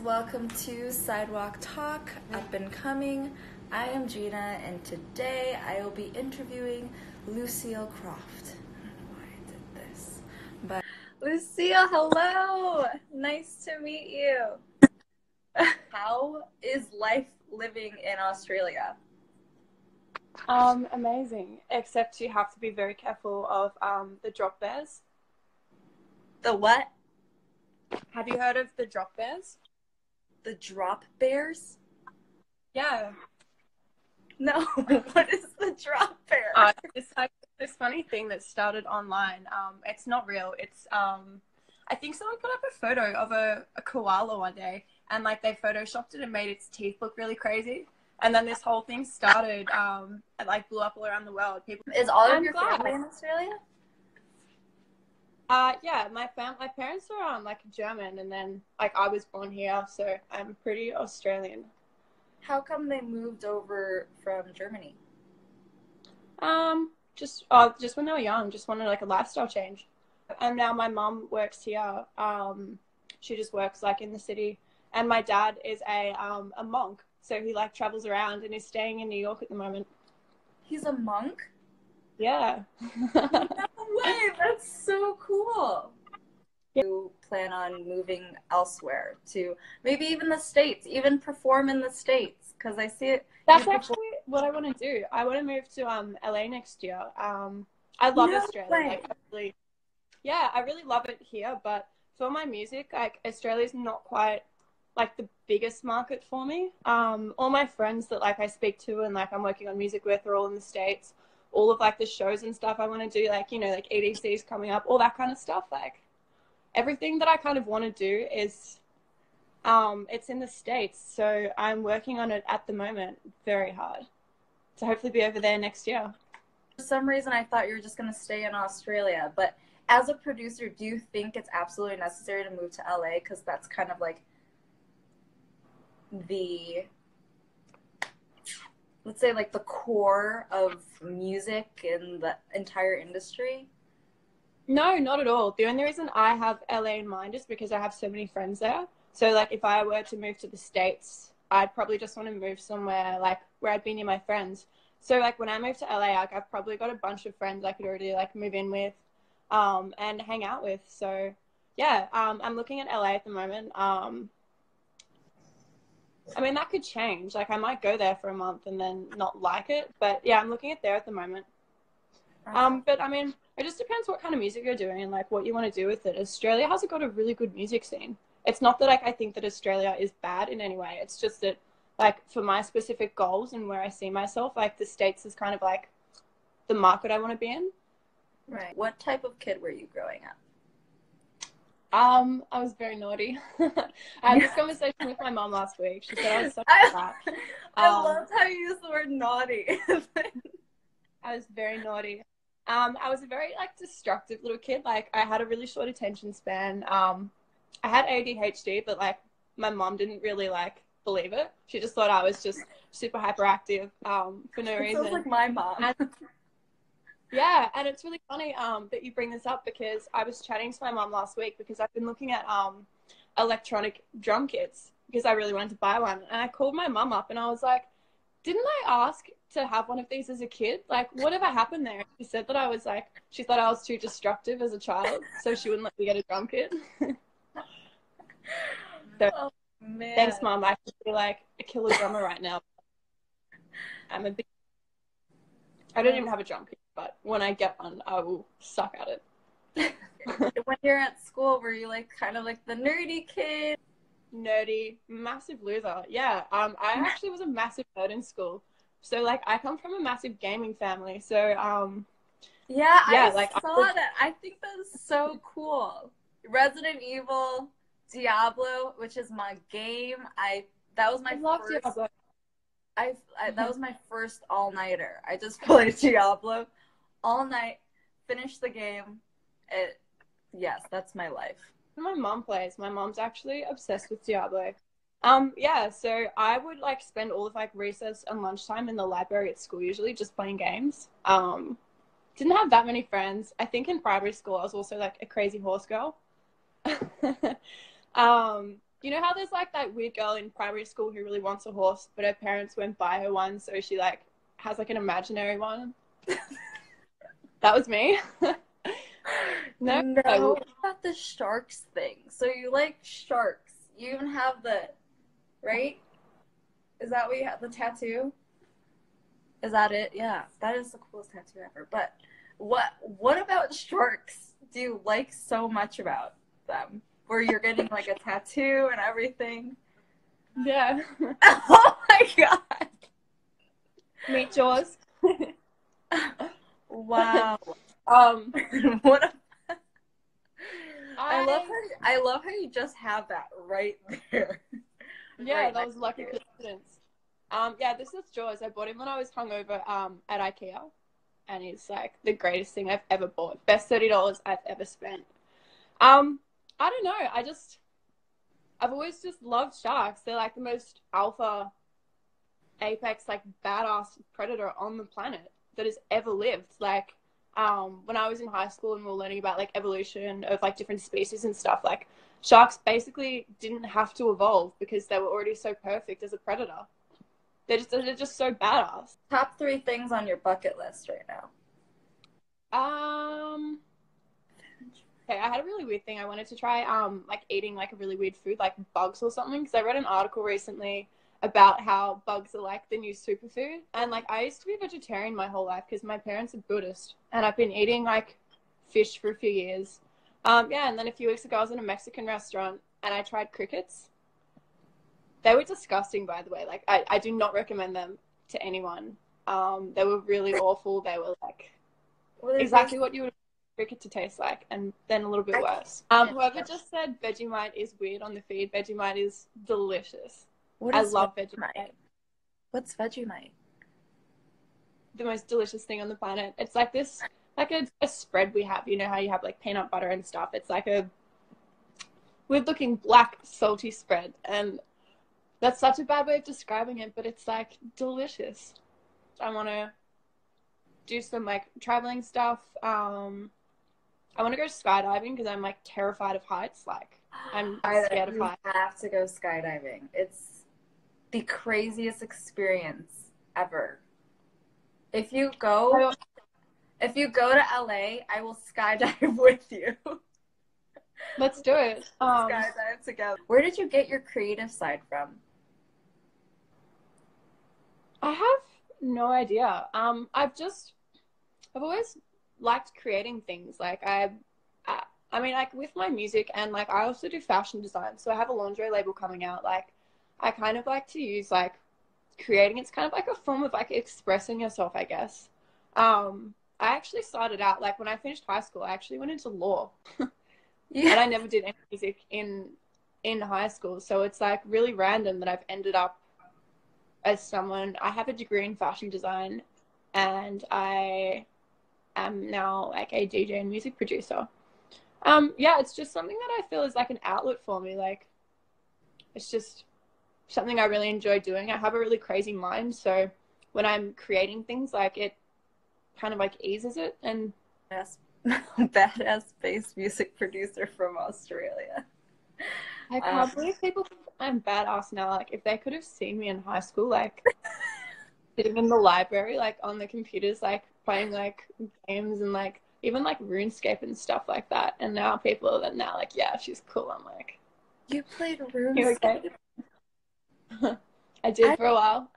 welcome to Sidewalk Talk, Up and Coming. I am Gina, and today I will be interviewing Lucille Croft. I don't know why I did this, but Lucille, hello! Nice to meet you. How is life living in Australia? Amazing, except you have to be very careful of the drop bears. The what? Have you heard of the drop bears? The drop bears? Yeah. No, what is the drop bear? It's like this funny thing that started online. It's not real. It's I think someone put up a photo of a koala one day, and like they photoshopped it and made its teeth look really crazy. And then this whole thing started, it like blew up all around the world. Is all of your family in Australia? Yeah, my parents are like German, and then like I was born here, so I'm pretty Australian. How come they moved over from Germany? Just when they were young, just wanted like a lifestyle change. And now my mum works here. She just works like in the city, and my dad is a monk, so he like travels around and is staying in New York at the moment. He's a monk? Yeah. No way, that's so cool. You plan on moving elsewhere to maybe even the States, even perform in the States? Because I see it. That's actually what I want to do. I want to move to LA next year. I love Australia. Like, I really love it here, but for my music, like Australia's not quite like the biggest market for me. All my friends that like I speak to and like I'm working on music with are all in the States. All of like the shows and stuff I want to do, like, you know, like EDC's coming up, all that kind of stuff. Like everything that I kind of want to do is, it's in the States. So I'm working on it at the moment very hard to hopefully be over there next year. For some reason, I thought you were just going to stay in Australia. But as a producer, do you think it's absolutely necessary to move to LA? Because that's kind of like the, let's say, like the core of music in the entire industry? No, not at all. The only reason I have LA in mind is because I have so many friends there. So like if I were to move to the States, I'd probably just want to move somewhere like where I'd be near my friends. So like when I move to LA, like I've probably got a bunch of friends I could already like move in with and hang out with. So yeah, I'm looking at LA at the moment. I mean, that could change. Like, I might go there for a month and then not like it. But, yeah, I'm looking at there at the moment. But, I mean, it just depends what kind of music you're doing and, like, what you want to do with it. Australia has got a really good music scene. It's not that, like, I think that Australia is bad in any way. It's just that, like, for my specific goals and where I see myself, like, the States is kind of, like, the market I want to be in. Right. What type of kid were you growing up? I was very naughty. I had this conversation with my mom last week. She said I was such a brat. I love how you use the word naughty. I was very naughty. I was a very like destructive little kid. Like I had a really short attention span. I had ADHD, but like my mom didn't really like believe it. She just thought I was just super hyperactive for no reason. Sounds like my mom. Yeah, and it's really funny that you bring this up because I was chatting to my mom last week because I've been looking at electronic drum kits because I really wanted to buy one. And I called my mom up and I was like, didn't I ask to have one of these as a kid? Like, whatever happened there? She said that I was like, she thought I was too destructive as a child, so she wouldn't let me get a drum kit. So, oh, man. Thanks, Mom. I could be like a killer drummer right now. I don't even have a drum kit. But when I get one, I will suck at it. When you're at school, were you like kind of like the nerdy kid? Nerdy, massive loser. Yeah. I actually was a massive nerd in school. So like I come from a massive gaming family. So yeah, I saw that. I think that's so cool. Resident Evil, Diablo, which is my game. That was my first. Diablo. That was my first all-nighter. I just played Diablo all night, finished the game. Yes, that's my life. My mom plays. My mom's actually obsessed with Diablo. Yeah, so I would like spend all of like recess and lunchtime in the library at school usually just playing games. Didn't have that many friends. I think in primary school I was also like a crazy horse girl. You know how there's like that weird girl in primary school who really wants a horse, but her parents won't buy her one, so she like has like an imaginary one? That was me. No. What about the sharks thing? So you like sharks. You even have right? Is that what you have, the tattoo? Is that it? Yeah, that is the coolest tattoo ever. But what about sharks do you like so much about them? Where you're getting like a tattoo and everything? Yeah. Oh my god. Meet Jaws. Wow. What a I love how you just have that right there. Yeah, right that was lucky coincidence. Yeah, this is Jaws. I bought him when I was hungover at IKEA, and he's like the greatest thing I've ever bought. Best $30 I've ever spent. I don't know. I've always just loved sharks. They're like the most alpha, apex, like badass predator on the planet that has ever lived. Like, when I was in high school and we were learning about like evolution of like different species and stuff, like sharks basically didn't have to evolve because they were already so perfect as a predator. They're just so badass. Top 3 things on your bucket list right now. Okay, I had a really weird thing. I wanted to try like eating like a really weird food, like bugs or something, because I read an article recently about how bugs are like the new superfood. And like I used to be vegetarian my whole life because my parents are Buddhist, and I've been eating like fish for a few years. Yeah, and then a few weeks ago I was in a Mexican restaurant and I tried crickets. They were disgusting, by the way. Like I do not recommend them to anyone. They were really awful. They were like exactly what you would cricket to taste like, and then a little bit worse. Whoever just said Vegemite is weird on the feed, Vegemite is delicious. I love Vegemite. What's Vegemite? The most delicious thing on the planet. It's like this, like a spread we have. You know how you have like peanut butter and stuff? It's like a weird-looking black salty spread, and that's such a bad way of describing it, but it's like delicious. I want to do some like traveling stuff. I want to go skydiving because I'm like terrified of heights. Like I'm scared of heights. You have to go skydiving. It's the craziest experience ever. If you go to LA, I will skydive with you. Let's do it. Skydive together. Where did you get your creative side from? I have no idea. I've always liked creating things. Like I mean, like with my music, and like I also do fashion design. So I have a lingerie label coming out. Like I kind of like to use like creating. It's kind of like a form of like expressing yourself, I guess. I actually started out like when I finished high school, I actually went into law. Yeah. And I never did any music in high school. So it's like really random that I've ended up as someone. I have a degree in fashion design, and I am now like a DJ and music producer. Yeah, it's just something that I feel is like an outlet for me. Like it's just something I really enjoy doing. I have a really crazy mind, so when I'm creating things, like it kind of like eases it. And badass bass music producer from Australia. I can't believe people think I'm badass now. Like if they could have seen me in high school, like sitting in the library, like on the computers, like playing like games and like even like RuneScape and stuff like that. And now people are now like, yeah, she's cool. I'm like, you played RuneScape? I did for a while.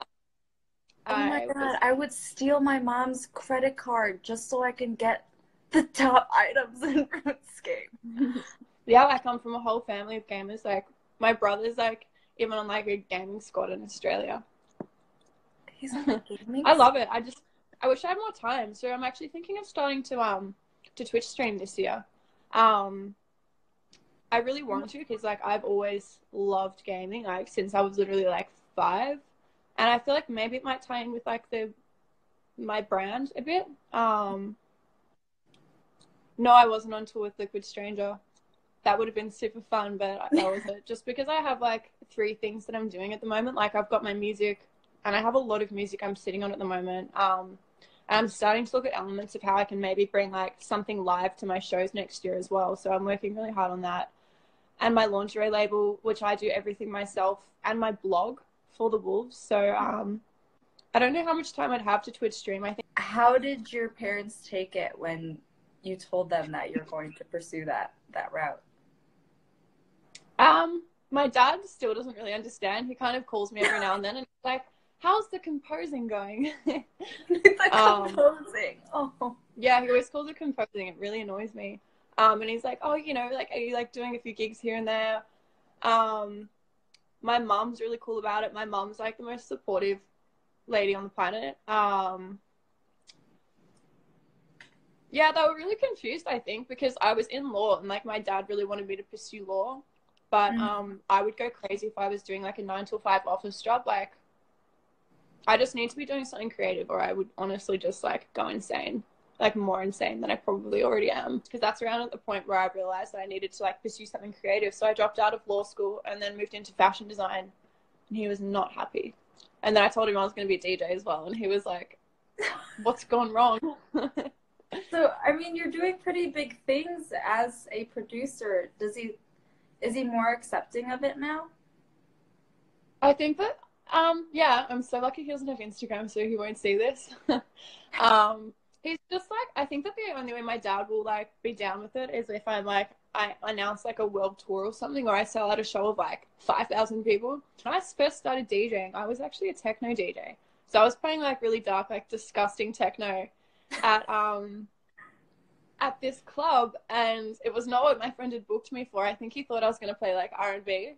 Oh my god, I would steal my mom's credit card just so I can get the top items in RuneScape. Yeah, I come from a whole family of gamers. Like my brother's like even on like a gaming squad in Australia. He's on the gaming I love it. I wish I had more time. So I'm actually thinking of starting to Twitch stream this year. I really want to because like I've always loved gaming, like since I was literally like 5, and I feel like maybe it might tie in with like my brand a bit. No, I wasn't on tour with Liquid Stranger. That would have been super fun, but that was it. Just because I have like 3 things that I'm doing at the moment. Like I've got my music, and I have a lot of music I'm sitting on at the moment. And I'm starting to look at elements of how I can maybe bring like something live to my shows next year as well. So I'm working really hard on that. and my lingerie label, which I do everything myself, and my blog for the Wolves. So I don't know how much time I'd have to Twitch stream. I think. How did your parents take it when you told them that you're going to pursue that route? My dad still doesn't really understand. He kind of calls me every now and then and he's like, how's the composing going? Composing. Oh. Yeah, he always calls it composing. It really annoys me. And he's like, oh, you know, like, are you like doing a few gigs here and there? My mom's really cool about it. My mom's like the most supportive lady on the planet. Yeah, they were really confused, I think, because I was in law and like my dad really wanted me to pursue law. But I would go crazy if I was doing like a 9 to 5 office job. Like, I just need to be doing something creative, or I would honestly just like go insane, like more insane than I probably already am. Because that's around at the point where I realized that I needed to like pursue something creative. So I dropped out of law school and then moved into fashion design, and he was not happy. And then I told him I was going to be a DJ as well, and he was like, "What's gone wrong?" So, I mean, you're doing pretty big things as a producer. Is he more accepting of it now? I think that, yeah, I'm so lucky he doesn't have Instagram, so he won't see this. He's just like, I think that the only way my dad will like be down with it is if I'm like, I announce like a world tour or something, or I sell out a show of like 5,000 people. When I first started DJing, I was actually a techno DJ. So I was playing like really dark, like disgusting techno at this club, and it was not what my friend had booked me for. I think he thought I was going to play like R&B.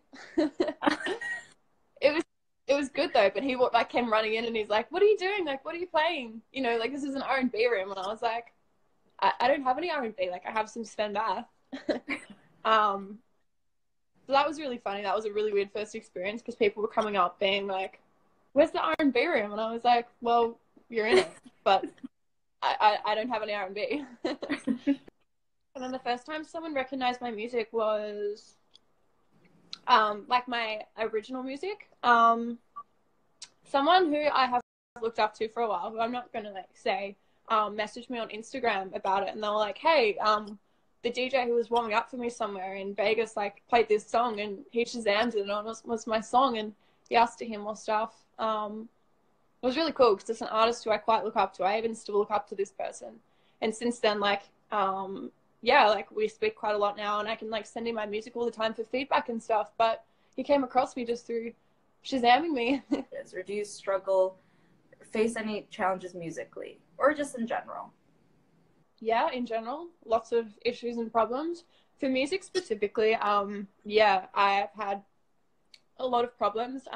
It was good though, but he like came running in and he's like, "What are you doing? Like, what are you playing? You know, like this is an R&B room." And I was like, I don't have any R&B. Like, I have some Sven Bath. So that was really funny. That was a really weird first experience because people were coming up being like, "Where's the R&B room?" And I was like, "Well, you're in it, but I don't have any R&B." And then the first time someone recognized my music was like my original music. Someone who I have looked up to for a while, who I'm not going to like say, messaged me on Instagram about it, and they were like, "Hey, the DJ who was warming up for me somewhere in Vegas like played this song and he Shazammed it and it was my song, and he asked to hear more stuff." It was really cool because it's an artist who I quite look up to. I even still look up to this person, and since then, like, yeah, like we speak quite a lot now, and I can like send him my music all the time for feedback and stuff. But he came across me just through Shazamming me. Or do you face any challenges musically, or just in general? Yeah, in general, lots of issues and problems. For music specifically, yeah, I've had a lot of problems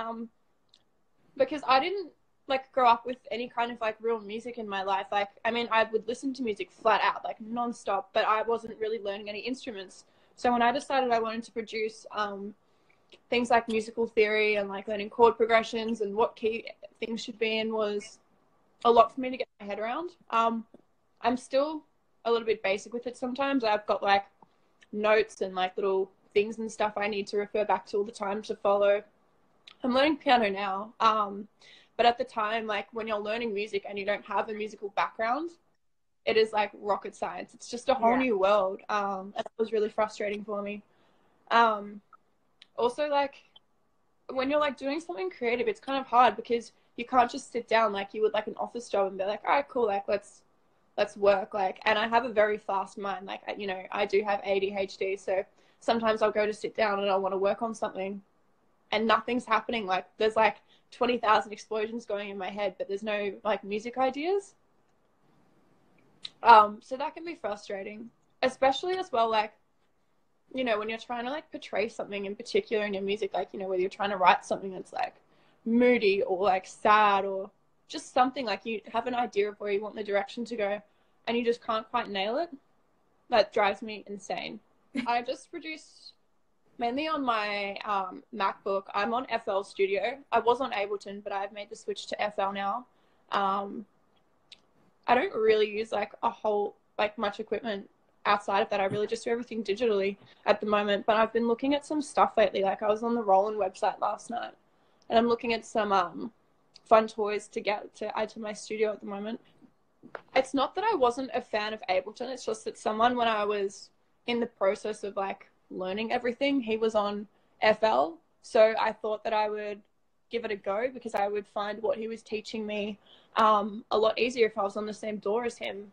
because I didn't like grow up with any kind of like real music in my life. Like, I mean, I would listen to music flat out, like nonstop, but I wasn't really learning any instruments. So when I decided I wanted to produce things like musical theory and like learning chord progressions and what key things should be in was a lot for me to get my head around. I'm still a little bit basic with it sometimes. I've got like notes and like little things and stuff I need to refer back to all the time to follow. I'm learning piano now. But at the time, like when you're learning music and you don't have a musical background, it is like rocket science. It's just a whole new world. And it was really frustrating for me. Also, like when you're like doing something creative, it's kind of hard because you can't just sit down like you would like an office job and be like, all right, cool, like let's work. Like, and I have a very fast mind. Like, you know, I do have ADHD, so sometimes I'll go to sit down and I want to work on something and nothing's happening. Like there's like 20,000 explosions going in my head, but there's no like music ideas. So that can be frustrating, especially as well, like, you know, when you're trying to like portray something in particular in your music, like, you know, whether you're trying to write something that's like moody or like sad or just something like you have an idea of where you want the direction to go and you just can't quite nail it. That drives me insane. I just produced mainly on my MacBook. I'm on FL Studio. I was on Ableton, but I've made the switch to FL now. I don't really use like a whole, like much equipment outside of that. I really just do everything digitally at the moment, but I've been looking at some stuff lately. Like I was on the Roland website last night and I'm looking at some fun toys to get to add to my studio at the moment. It's not that I wasn't a fan of Ableton. It's just that when I was in the process of like learning everything. He was on FL, so I thought that I would give it a go because I would find what he was teaching me a lot easier if I was on the same door as him.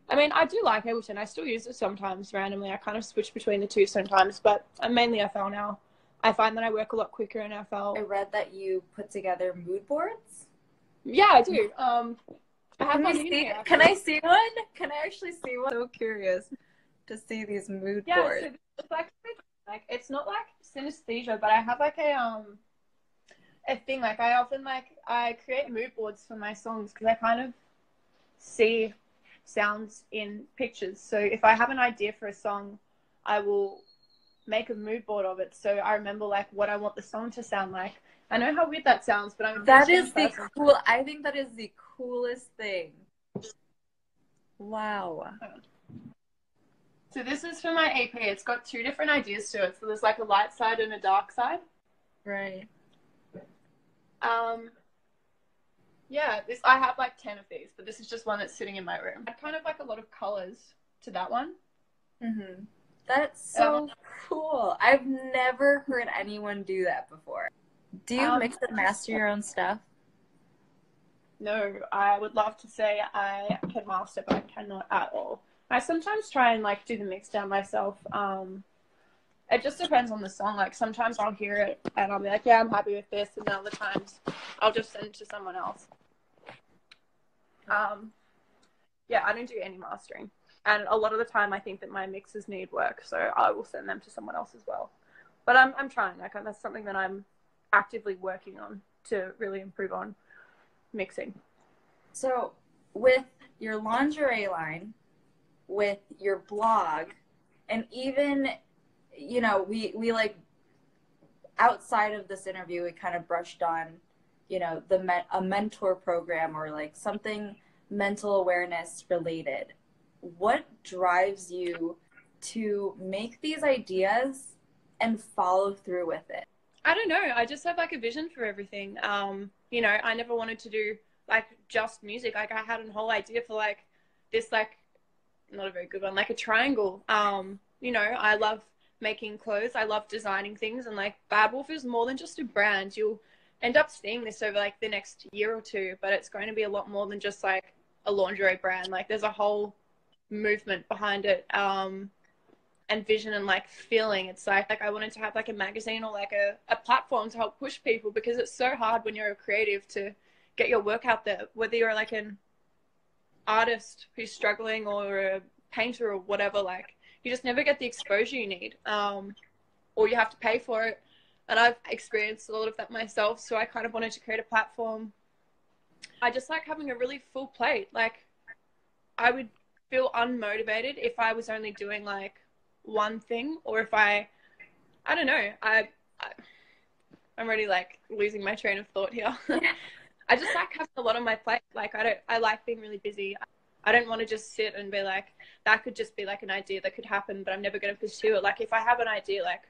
I mean, I do like Ableton. I still use it sometimes randomly. I kind of switch between the two sometimes, but I'm mainly FL now. I find that I work a lot quicker in FL. I read that you put together mood boards. Yeah, I do. I have one in here. Can I see one? Can I actually see one? I'm so curious to see these mood boards. So it's like it's not like synesthesia, but I have like a thing. Like I often I create mood boards for my songs because I kind of see sounds in pictures. So if I have an idea for a song, I will make a mood board of it. So I remember like what I want the song to sound like. I know how weird that sounds, but I think that is the coolest thing. Wow. So this is for my EP. It's got 2 different ideas to it. So there's like a light side and a dark side. Right. Yeah, I have like 10 of these, but this is just one that's sitting in my room. I kind of like a lot of colors to that one. Mm-hmm. That's so cool. I've never heard anyone do that before. Do you mix and master your own stuff? No, I would love to say I can master, but I cannot at all. I sometimes try and like do the mix down myself. It just depends on the song. Like sometimes I'll hear it and I'll be like, yeah, I'm happy with this, and then other times I'll just send it to someone else. Yeah, I don't do any mastering, and a lot of the time I think that my mixes need work, so I will send them to someone else as well. But I'm trying. Like that's something that I'm actively working on to really improve on mixing. So with your lingerie line, with your blog, and even, you know, we like outside of this interview, we kind of brushed on, you know, a mentor program or like something mental awareness related. What drives you to make these ideas and follow through with it? I don't know. I just have like a vision for everything. You know, I never wanted to do like just music. Like I had a whole idea for like this, like not a very good one, like a triangle. You know, I love making clothes. I love designing things, and like Bad Wolf is more than just a brand. You'll end up seeing this over like the next year or two, but it's going to be a lot more than just like a lingerie brand. Like there's a whole movement behind it. And vision and like feeling. It's like I wanted to have like a magazine or like a platform to help push people, because it's so hard when you're a creative to get your work out there, whether you're like an artist who's struggling or a painter or whatever. Like you just never get the exposure you need, or you have to pay for it. And I've experienced a lot of that myself, so I kind of wanted to create a platform. I just like having a really full plate. Like I would feel unmotivated if I was only doing like one thing, or if I don't know, I'm already like losing my train of thought here. I just like having a lot on my plate. Like I like being really busy. I don't want to just sit and be like, that could just be like an idea that could happen, but I'm never going to pursue it. Like if I have an idea, like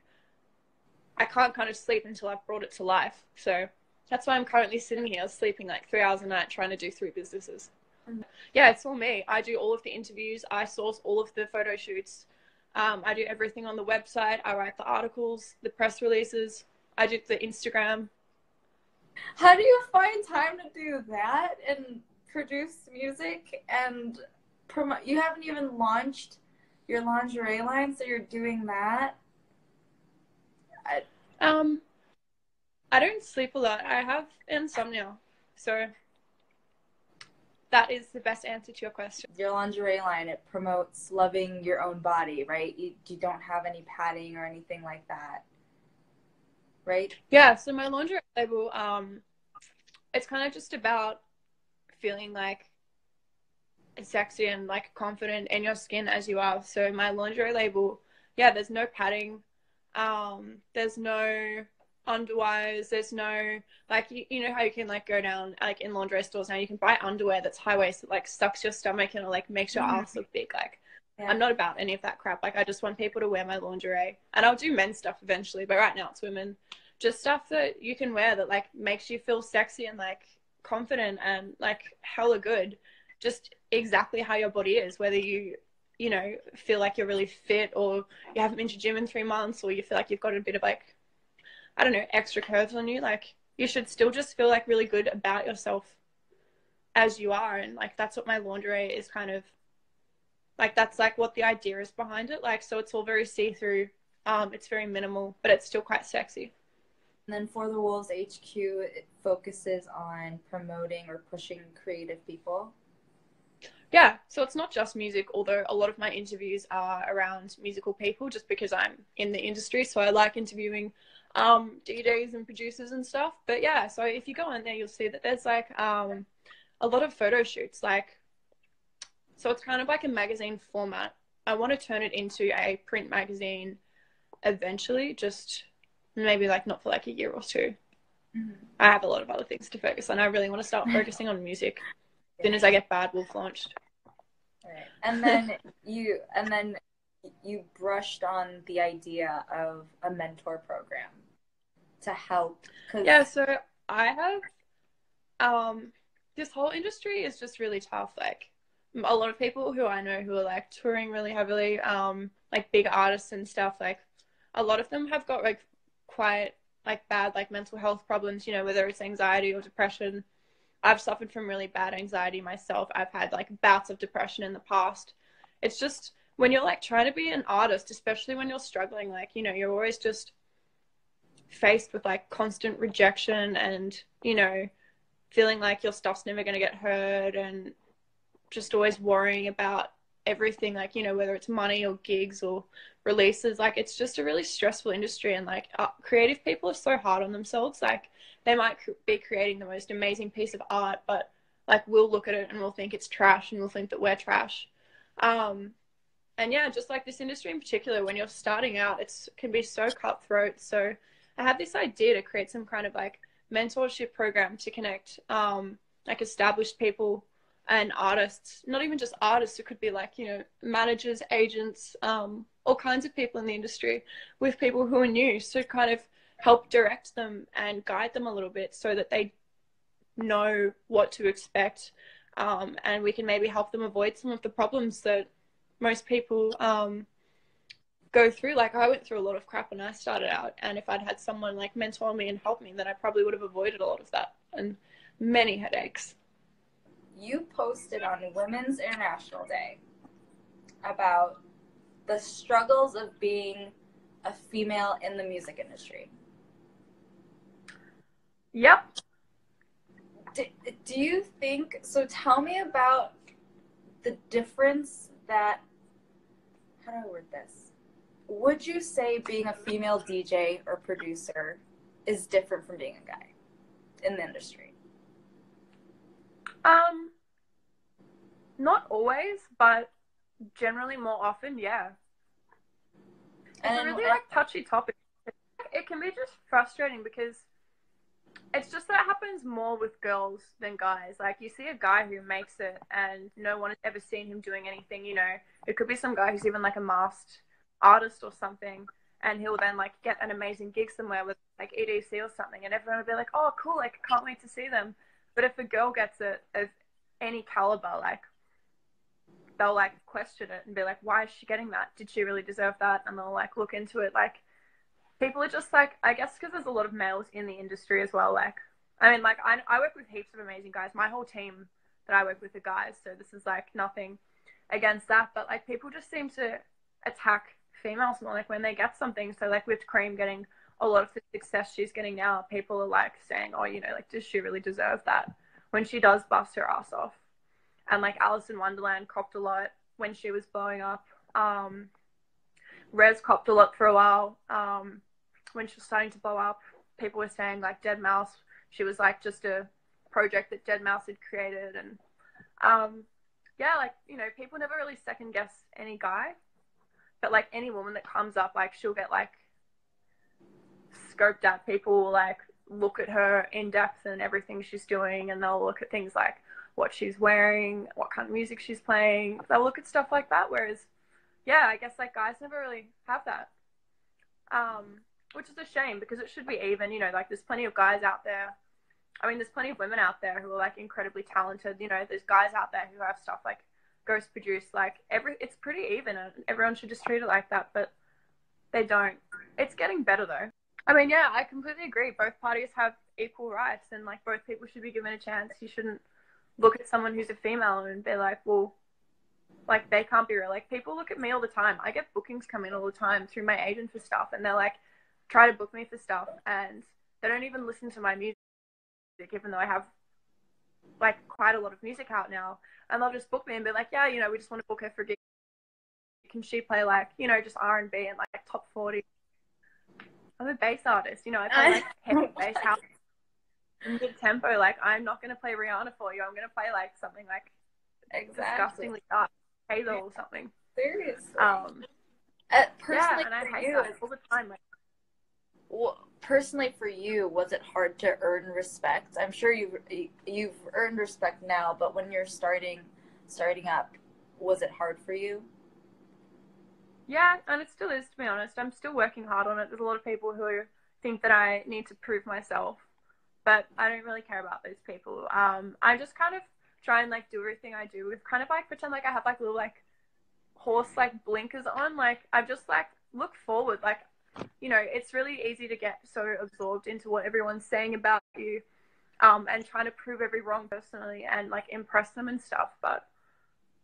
I can't kind of sleep until I've brought it to life. So that's why I'm currently sitting here sleeping like 3 hours a night trying to do 3 businesses. Yeah, it's all me. I do all of the interviews. I source all of the photo shoots. I do everything on the website. I write the articles, the press releases. I do the Instagram. How do you find time to do that and produce music and promote? You haven't even launched your lingerie line, so you're doing that? I don't sleep a lot. I have insomnia. So that is the best answer to your question. Your lingerie line, it promotes loving your own body, right? You don't have any padding or anything like that, right? Yeah, so my lingerie label, it's kind of just about feeling like sexy and like confident in your skin as you are. So my lingerie label, yeah, there's no padding. There's no underwires, there's no like you know how you can like go down like in lingerie stores now, you can buy underwear that's high waist that like sucks your stomach and like makes your ass look big. Like I'm not about any of that crap. Like I just want people to wear my lingerie, and I'll do men's stuff eventually, but right now it's women. Just stuff that you can wear that like makes you feel sexy and like confident and like hella good, just exactly how your body is, whether you you know, feel like you're really fit, or you haven't been to gym in 3 months, or you feel like you've got a bit of like, I don't know, extra curves on you, like you should still just feel like really good about yourself as you are. And like that's what my lingerie is kind of like, that's like what the idea is behind it. Like, so it's all very see-through. It's very minimal, but it's still quite sexy. And then For the Wolves HQ, it focuses on promoting or pushing creative people. Yeah, so it's not just music, although a lot of my interviews are around musical people just because I'm in the industry. So I like interviewing DJs and producers and stuff. But yeah, so if you go on there, you'll see that there's like a lot of photo shoots. Like, so it's kind of like a magazine format. I want to turn it into a print magazine eventually, just maybe like not for like a year or two. Mm-hmm. I have a lot of other things to focus on. I really want to start focusing on music. As soon as I get Bad Wolf launched. Right. And then you brushed on the idea of a mentor program to help. Yeah, so I have this whole industry is just really tough. Like a lot of people who I know who are like touring really heavily, like big artists and stuff, like a lot of them have got like quite like bad like mental health problems, you know, whether it's anxiety or depression. I've suffered from really bad anxiety myself. I've had like bouts of depression in the past. It's just when you're like trying to be an artist, especially when you're struggling, like, you know, you're always just faced with like constant rejection and, you know, feeling like your stuff's never going to get heard and just always worrying about everything, like, you know, whether it's money or gigs or releases. Like, it's just a really stressful industry. And like creative people are so hard on themselves. Like, they might be creating the most amazing piece of art, but like we'll look at it and we'll think it's trash and we'll think that we're trash. And yeah, just like this industry in particular, when you're starting out, it can be so cutthroat. So I had this idea to create some kind of like mentorship program to connect like established people and artists, not even just artists, it could be like, you know, managers, agents, all kinds of people in the industry with people who are new, so kind of help direct them and guide them a little bit so that they know what to expect, and we can maybe help them avoid some of the problems that most people go through. Like I went through a lot of crap when I started out, and if I'd had someone like mentor me and help me, then I probably would have avoided a lot of that and many headaches. You posted on Women's International Day about the struggles of being a female in the music industry. Yep. Do you think, so tell me about the difference that, how do I word this? Would you say being a female DJ or producer is different from being a guy in the industry? Not always, but generally more often, yeah. It's a really like touchy topic. It can be just frustrating because it's just that it happens more with girls than guys. Like you see a guy who makes it and no one has ever seen him doing anything, you know. It could be some guy who's even like a masked artist or something, and he'll then like get an amazing gig somewhere with like EDC or something, and everyone will be like, oh cool, like can't wait to see them. But if a girl gets it of any caliber, like they'll like question it and be like, why is she getting that? Did she really deserve that? And they'll like look into it. Like people are just like, I guess because there's a lot of males in the industry as well. Like, I mean, like I work with heaps of amazing guys. My whole team that I work with are guys. So this is like nothing against that. But like people just seem to attack females more like when they get something. So like with Cream getting a lot of the success she's getting now, people are like saying, oh, you know, like, does she really deserve that when she does bust her ass off? And like Alice in Wonderland copped a lot when she was blowing up. Rez copped a lot for a while when she was starting to blow up. People were saying like Dead Mouse, she was like just a project that Dead Mouse had created. And yeah, like, you know, people never really second guess any guy, but like any woman that comes up, like she'll get like scoped at. People will like look at her in depth and everything she's doing, and they'll look at things like what she's wearing, what kind of music she's playing. They'll look at stuff like that. Whereas, yeah, I guess like guys never really have that, which is a shame because it should be even. You know, like there's plenty of guys out there. I mean, there's plenty of women out there who are like incredibly talented. You know, there's guys out there who have stuff like ghost produce. Like it's pretty even, and everyone should just treat it like that, but they don't. It's getting better though. I mean, yeah, I completely agree. Both parties have equal rights, and like both people should be given a chance. You shouldn't look at someone who's a female and be like, well, like they can't be real. Like people look at me all the time. I get bookings come in all the time through my agent for stuff, and they're like, try to book me for stuff, and they don't even listen to my music, even though I have like quite a lot of music out now, and they'll just book me and be like, yeah, you know, we just want to book her for a gig. Can she play like, you know, just R&B and like top 40? I'm a bass artist, you know, I play like heavy bass house and mid tempo. Like I'm not gonna play Rihanna for you. I'm gonna play like something like disgustingly dark, Hazel or something. Seriously. Personally, yeah, and I hate that all the time. Like, well, personally for you, was it hard to earn respect? I'm sure you've earned respect now, but when you're starting up, was it hard for you? Yeah, and it still is, to be honest. I'm still working hard on it. There's a lot of people who think that I need to prove myself, but I don't really care about those people. I just kind of try and like do everything I do with kind of like pretend like I have like little like horse like blinkers on. Like I just like look forward. Like, you know, it's really easy to get so absorbed into what everyone's saying about you, and trying to prove every wrong personally and like impress them and stuff. But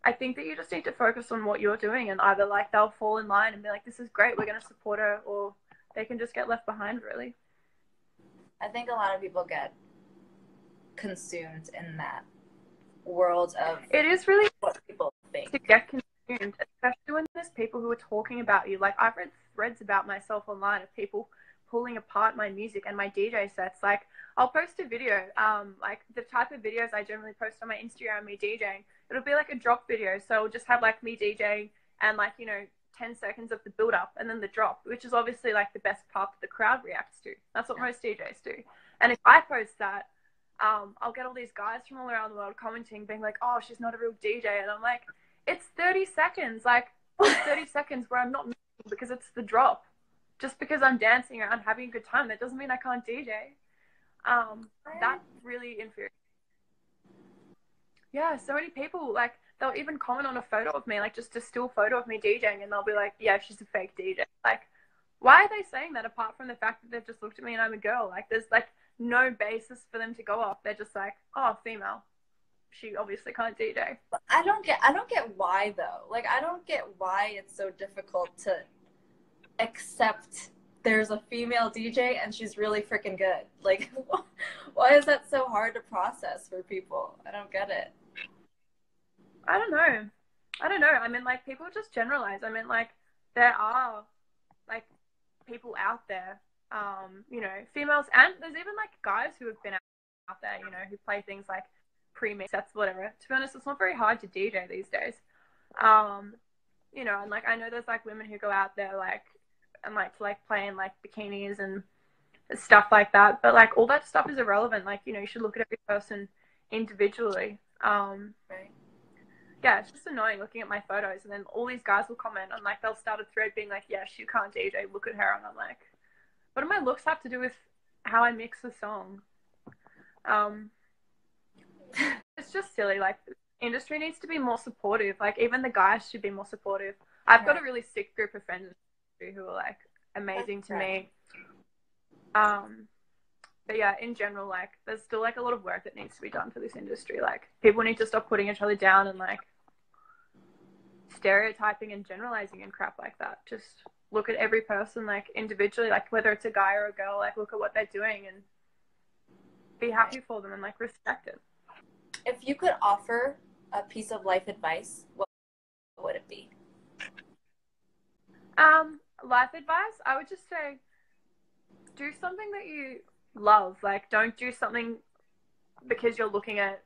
I think that you just need to focus on what you're doing, and either like they'll fall in line and be like, this is great, we're going to support her, or they can just get left behind, really. I think a lot of people get consumed in that world of it is really what people think. To get consumed, especially when there's people who are talking about you. Like I've read threads about myself online of people pulling apart my music and my DJ sets. Like I'll post a video, like the type of videos I generally post on my Instagram, me DJing, it'll be like a drop video. So I'll just have like me DJing and like, you know, 10 seconds of the build up and then the drop, which is obviously like the best part that the crowd reacts to. That's what most DJs do. And if I post that, I'll get all these guys from all around the world commenting, being like, oh, she's not a real DJ. And I'm like, it's 30 seconds. Like, 30 seconds where I'm not moving because it's the drop. Just because I'm dancing or I'm having a good time, that doesn't mean I can't DJ. That really infuriates. Yeah, so many people, like, they'll even comment on a photo of me, like, just a still photo of me DJing, and they'll be like, yeah, she's a fake DJ. Like, why are they saying that apart from the fact that they've just looked at me and I'm a girl? Like, there's, like, no basis for them to go off. They're just like, oh, female. She obviously can't DJ. But I don't get why, though. Like, I don't get why it's so difficult to accept there's a female DJ and she's really freaking good. Like, why is that so hard to process for people? I don't get it. I don't know. I mean, like, people just generalize. I mean, like, there are, like, people out there, you know, females, and there's even, like, guys who have been out there, you know, who play things like pre-mix sets, whatever. To be honest, it's not very hard to DJ these days. You know, and, like, I know there's, like, women who go out there, like, and, like, playing, like, bikinis and stuff like that. But, like, all that stuff is irrelevant. Like, you know, you should look at every person individually. Right. Yeah, it's just annoying looking at my photos, and then all these guys will comment, and like they'll start a thread being like, yeah, she can't DJ, look at her. And I'm like, what do my looks have to do with how I mix a song? It's just silly. Like, the industry needs to be more supportive. Like, even the guys should be more supportive. I've got a really sick group of friends who are like amazing to me. But yeah, in general, like, there's still like a lot of work that needs to be done for this industry. Like, people need to stop putting each other down and like stereotyping and generalizing and crap like that. Just look at every person like individually, like whether it's a guy or a girl, like look at what they're doing and be happy for them and like respect it. If you could offer a piece of life advice, what would it be? Life advice, I would just say do something that you love. Like, don't do something because you're looking at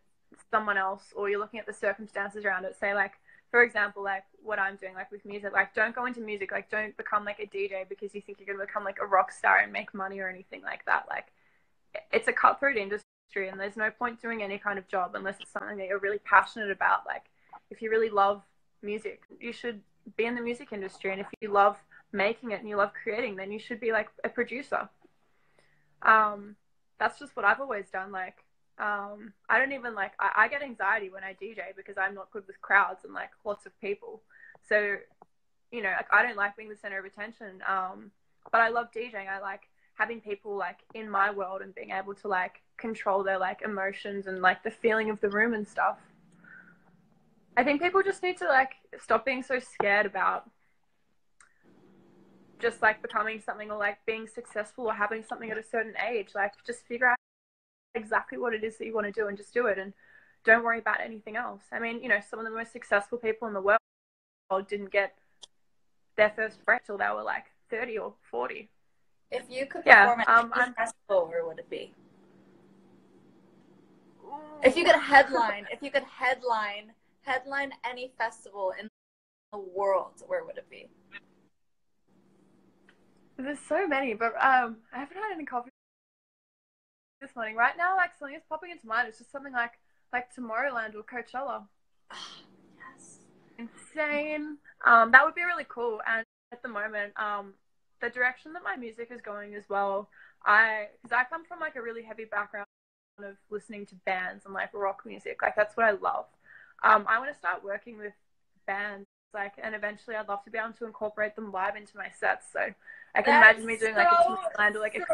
someone else or you're looking at the circumstances around it. Say, like, for example, like what I'm doing, like with music, like don't go into music, like don't become like a DJ because you think you're going to become like a rock star and make money or anything like that. Like, it's a cutthroat industry and there's no point doing any kind of job unless it's something that you're really passionate about. Like, if you really love music, you should be in the music industry, and if you love making it and you love creating, then you should be like a producer. That's just what I've always done. Like, I don't even like, I get anxiety when I DJ because I'm not good with crowds and like lots of people. So, you know, like, I don't like being the center of attention. But I love DJing. I like having people like in my world and being able to like control their like emotions and like the feeling of the room and stuff. I think people just need to like stop being so scared about just like becoming something or like being successful or having something at a certain age. Like just figure out exactly what it is that you want to do and just do it, and don't worry about anything else. I mean, you know, some of the most successful people in the world didn't get their first break till they were like 30 or 40. If you could perform at any festival, where would it be? Ooh. If you could headline any festival in the world, where would it be? There's so many, but I haven't had any coffee this morning. Right now, like something is popping into mind. It's just something like Tomorrowland or Coachella. Yes. Insane. That would be really cool. And at the moment, the direction that my music is going as well, because I come from like a really heavy background of listening to bands and like rock music. Like that's what I love. I want to start working with bands, like, and eventually I'd love to be able to incorporate them live into my sets. So I can imagine me doing like a Tomorrowland or like a...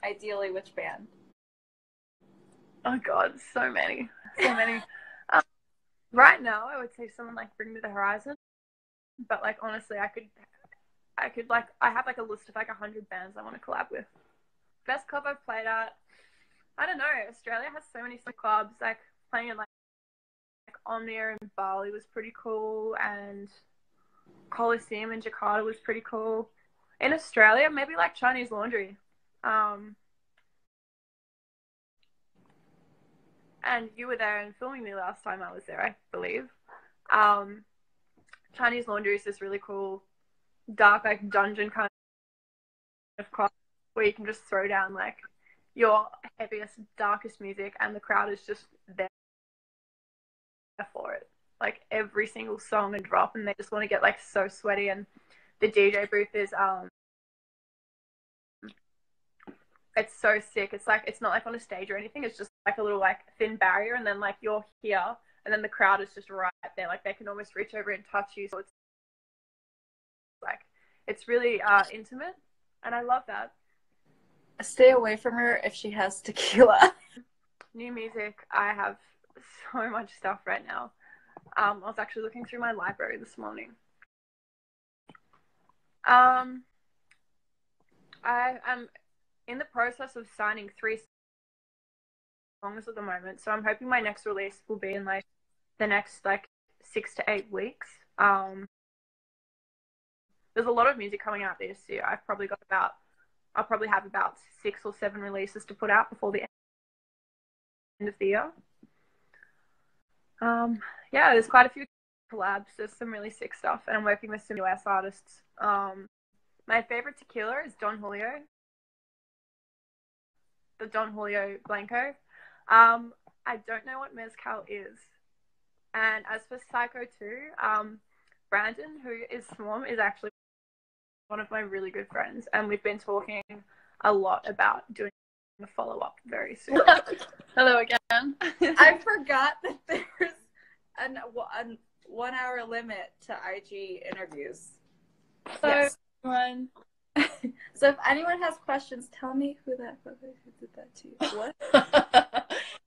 Ideally, which band? Oh God, so many. Right now, I would say someone like Bring Me the Horizon, but like honestly, I could like, I have like a list of like 100 bands I want to collab with. Best club I've played at, I don't know. Australia has so many clubs. Like playing in like Omnia in Bali was pretty cool, and Coliseum in Jakarta was pretty cool. In Australia, maybe like Chinese Laundry. And you were there and filming me last time I was there, I believe. Chinese Laundry is this really cool, dark, like dungeon kind of club where you can just throw down like your heaviest, darkest music, and the crowd is just there for it. Like every single song and drop, and they just want to get like so sweaty. And the DJ booth is it's so sick. It's like, it's not like on a stage or anything. It's just like a little like thin barrier, and then like you're here, and then the crowd is just right there. Like they can almost reach over and touch you. So it's like, it's really intimate, and I love that. Stay away from her if she has tequila. New music, I have so much stuff right now. I was actually looking through my library this morning. I am in the process of signing 3 songs at the moment, so I'm hoping my next release will be in like the next like 6 to 8 weeks. There's a lot of music coming out this year. I'll probably have about 6 or 7 releases to put out before the end of the year. Yeah, there's quite a few collabs. There's some really sick stuff, and I'm working with some US artists. My favorite tequila is Don Julio. The Don Julio Blanco. I don't know what mezcal is. And as for Psycho 2, Brandon, who is Swarm, is actually one of my really good friends, and we've been talking a lot about doing a follow-up very soon. Hello again. I forgot that there's a 1 hour limit to IG interviews. So, yes. So if anyone has questions, tell me who did that to you. What?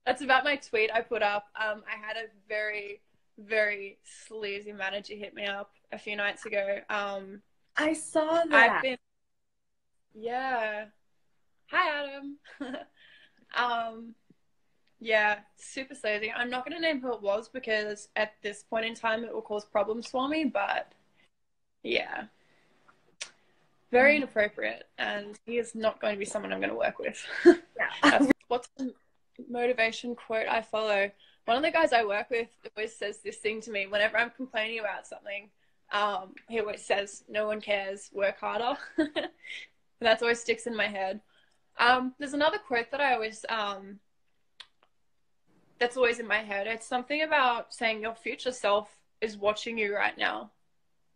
That's about my tweet I put up. I had a very, very sleazy manager hit me up a few nights ago. I saw that. Yeah. Hi, Adam. Yeah, super sleazy. I'm not going to name who it was because at this point in time it will cause problems for me, but yeah. Very inappropriate, and he is not going to be someone I'm going to work with. Yeah. What's the motivation quote I follow? One of the guys I work with always says this thing to me whenever I'm complaining about something. He always says, "No one cares, work harder." And that always sticks in my head. There's another quote that I always that's always in my head. It's something about saying your future self is watching you right now.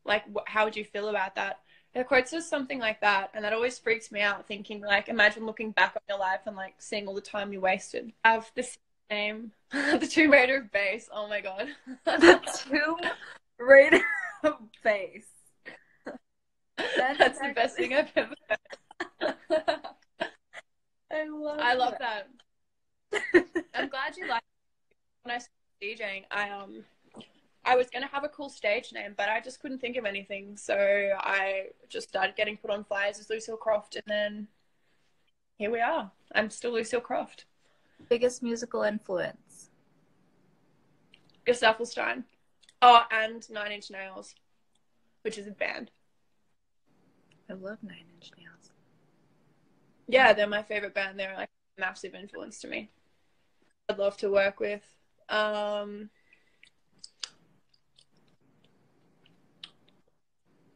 Like, how would you feel about that? The quote says something like that, and that always freaks me out, thinking, like, imagine looking back on your life and, like, seeing all the time you wasted. I have this name. The Tomb Raider of bass. Oh my god. The Tomb Raider of bass. That's the best thing I've ever heard. I love that. I'm glad you liked it. When I started DJing, I was gonna have a cool stage name, but I just couldn't think of anything, so I just started getting put on flyers as Lucille Croft, and then here we are. I'm still Lucille Croft. Biggest musical influence? Gesaffelstein. Oh, and 9 Inch Nails, which is a band. I love 9 Inch Nails. Yeah, they're my favorite band. They're like a massive influence to me. I'd love to work with. I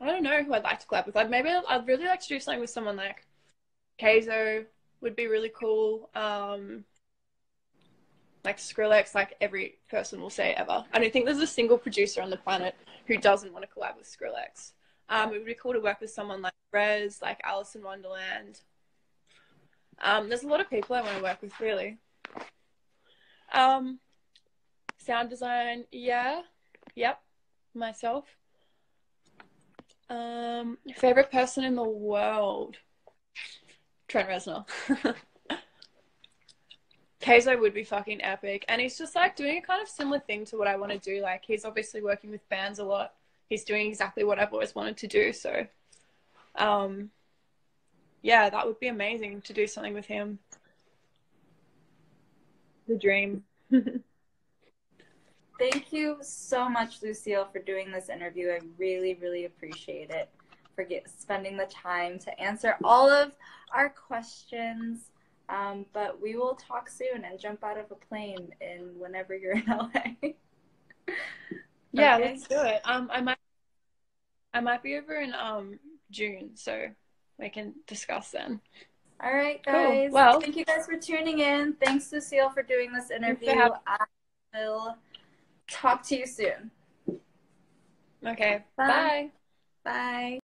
don't know who I'd like to collab with. I'd really like to do something with someone like Keizo would be really cool. Like Skrillex, like every person will say ever. I don't think there's a single producer on the planet who doesn't want to collab with Skrillex. It would be cool to work with someone like Rez, like Alice in Wonderland. There's a lot of people I want to work with, really. Sound design, yeah. Yep. Myself. Favorite person in the world? Trent Reznor. Keizo would be fucking epic. And he's just like doing a kind of similar thing to what I want to do. Like he's obviously working with bands a lot. He's doing exactly what I've always wanted to do. So, yeah, that would be amazing to do something with him. The dream. Thank you so much, Lucille, for doing this interview. I really, really appreciate it, for spending the time to answer all of our questions. But we will talk soon and jump out of a plane whenever you're in LA. Yeah, okay. Let's do it. I might be over in June, so we can discuss then. All right, guys. Cool. Well, thank you guys for tuning in. Thanks, Lucille, for doing this interview. I will talk to you soon. Okay. Bye. Bye.